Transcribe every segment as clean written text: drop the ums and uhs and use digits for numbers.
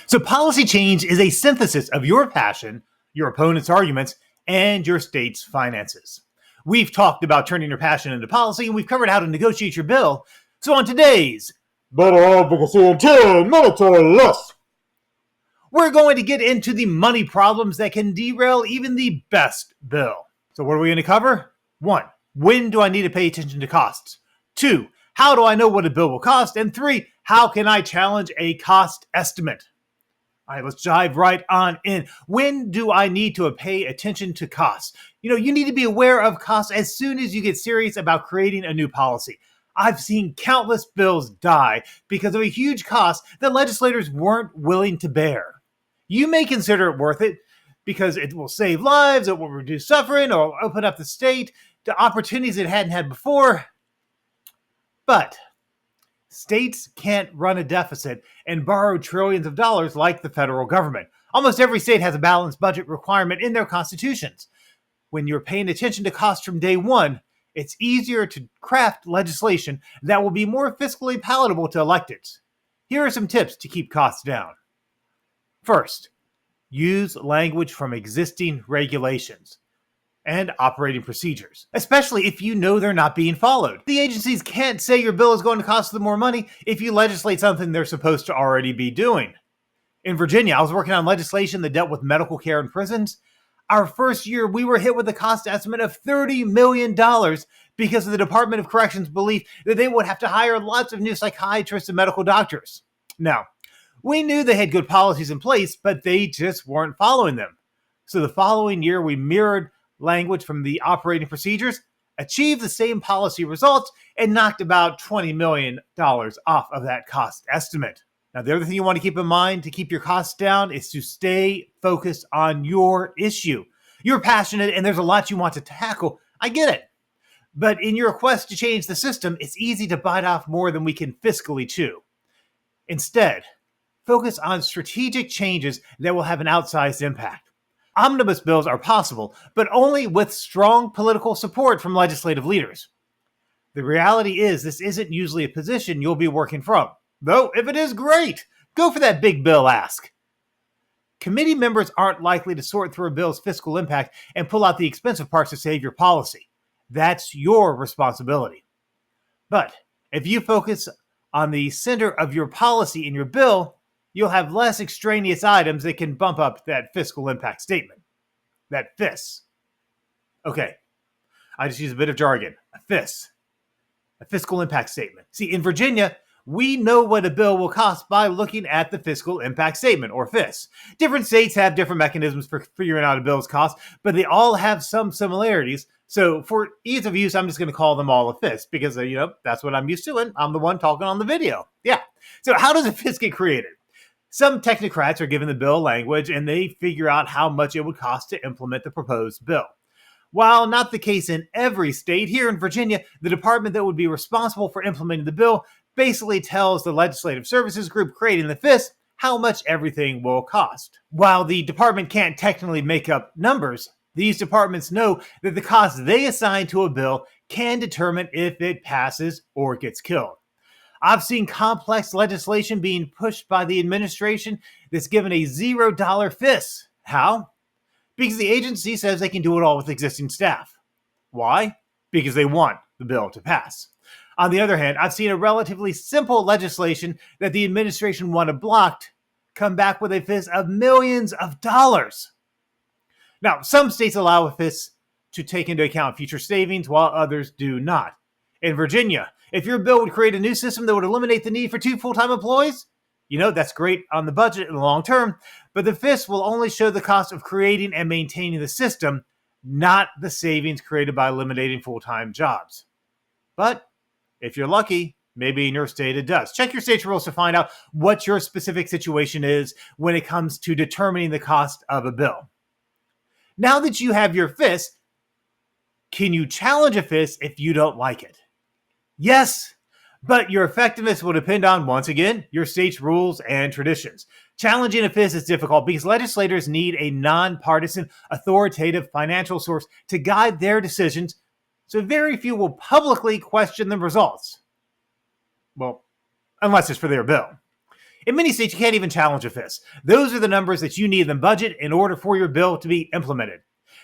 So policy change is a synthesis of your passion, your opponent's arguments, and your state's finances. We've talked about turning your passion into policy, and we've covered how to negotiate your bill. So on today's Better Advocacy in 10 minutes or less, we're going to get into the money problems that can derail even the best bill. So what are we going to cover? 1. When do I need to pay attention to costs? 2. How do I know what a bill will cost? And 3. How can I challenge a cost estimate? All right, let's dive right on in. When do I need to pay attention to costs? You need to be aware of costs as soon as you get serious about creating a new policy. I've seen countless bills die because of a huge cost that legislators weren't willing to bear. You may consider it worth it because it will save lives, it will reduce suffering, or open up the state to opportunities it hadn't had before. But states can't run a deficit and borrow trillions of dollars like the federal government. Almost every state has a balanced budget requirement in their constitutions. When you're paying attention to costs from day one, it's easier to craft legislation that will be more fiscally palatable to electeds. Here are some tips to keep costs down. First, use language from existing regulations and operating procedures, especially if you know they're not being followed. The agencies can't say your bill is going to cost them more money if you legislate something they're supposed to already be doing. In Virginia, I was working on legislation that dealt with medical care in prisons. Our first year, we were hit with a cost estimate of $30 million because of the Department of Corrections' belief that they would have to hire lots of new psychiatrists and medical doctors. Now, we knew they had good policies in place, but they just weren't following them. So the following year, we mirrored language from the operating procedures, achieved the same policy results, and knocked about $20 million off of that cost estimate. Now, the other thing you want to keep in mind to keep your costs down is to stay focused on your issue. You're passionate and there's a lot you want to tackle. I get it. But in your quest to change the system, it's easy to bite off more than we can fiscally chew. Instead, focus on strategic changes that will have an outsized impact. Omnibus bills are possible, but only with strong political support from legislative leaders. The reality is this isn't usually a position you'll be working from. Though, if it is, great! Go for that big bill ask. Committee members aren't likely to sort through a bill's fiscal impact and pull out the expensive parts to save your policy. That's your responsibility. But if you focus on the center of your policy in your bill, you'll have less extraneous items that can bump up that fiscal impact statement. That FIS. Okay, I just use a bit of jargon. A FIS. A fiscal impact statement. See, in Virginia, we know what a bill will cost by looking at the fiscal impact statement, or FIS. Different states have different mechanisms for figuring out a bill's cost, but they all have some similarities. So for ease of use, I'm just going to call them all a FIS because, that's what I'm used to, and I'm the one talking on the video. Yeah. So how does a FIS get created? Some technocrats are given the bill language, and they figure out how much it would cost to implement the proposed bill. While not the case in every state, here in Virginia, the department that would be responsible for implementing the bill basically tells the Legislative Services Group creating the FIS how much everything will cost. While the department can't technically make up numbers, these departments know that the cost they assign to a bill can determine if it passes or gets killed. I've seen complex legislation being pushed by the administration that's given a $0 FIS. How? Because the agency says they can do it all with existing staff. Why? Because they want the bill to pass. On the other hand, I've seen a relatively simple legislation that the administration wanted blocked come back with a FIS of millions of dollars. Now, some states allow a FIS to take into account future savings, while others do not. In Virginia, if your bill would create a new system that would eliminate the need for 2 full-time employees, that's great on the budget in the long term, but the FIS will only show the cost of creating and maintaining the system, not the savings created by eliminating full-time jobs. But if you're lucky, maybe in your state it does. Check your state's rules to find out what your specific situation is when it comes to determining the cost of a bill. Now that you have your FIS, can you challenge a FIS if you don't like it? Yes, but your effectiveness will depend on, once again, your state's rules and traditions. Challenging a FIS is difficult because legislators need a nonpartisan, authoritative financial source to guide their decisions, so very few will publicly question the results. Well, unless it's for their bill. In many states, you can't even challenge a FIS. Those are the numbers that you need in the budget in order for your bill to be implemented.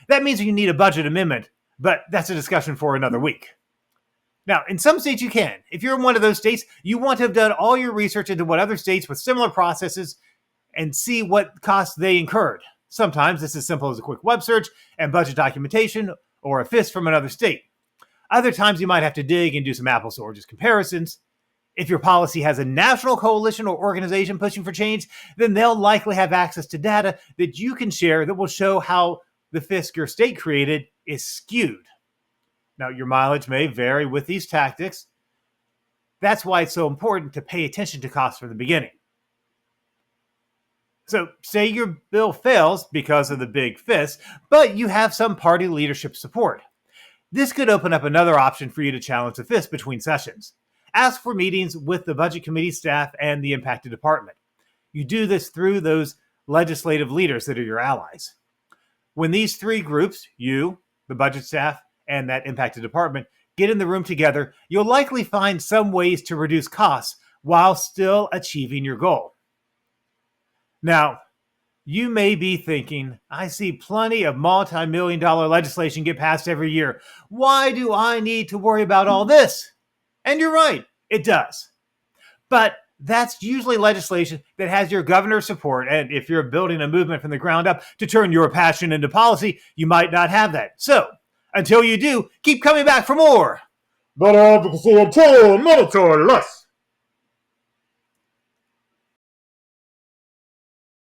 That means you need a budget amendment, but that's a discussion for another week. Now, in some states, you can. If you're in one of those states, you want to have done all your research into what other states with similar processes and see what costs they incurred. Sometimes it's as simple as a quick web search and budget documentation or a FIS from another state. Other times, you might have to dig and do some apples to oranges comparisons. If your policy has a national coalition or organization pushing for change, then they'll likely have access to data that you can share that will show how the FIS your state created is skewed. Now, your mileage may vary with these tactics. That's why it's so important to pay attention to costs from the beginning. So, say your bill fails because of the big FIS, but you have some party leadership support. This could open up another option for you to challenge the FIS between sessions. Ask for meetings with the budget committee staff and the impacted department. You do this through those legislative leaders that are your allies. When these three groups, you, the budget staff, and that impacted department, get in the room together, you'll likely find some ways to reduce costs while still achieving your goal. Now, you may be thinking, I see plenty of multi-million-dollar legislation get passed every year. Why do I need to worry about all this? And you're right, it does. But that's usually legislation that has your governor's support, and if you're building a movement from the ground up to turn your passion into policy, you might not have that. So, until you do, keep coming back for more. Better advocacy until monetary less.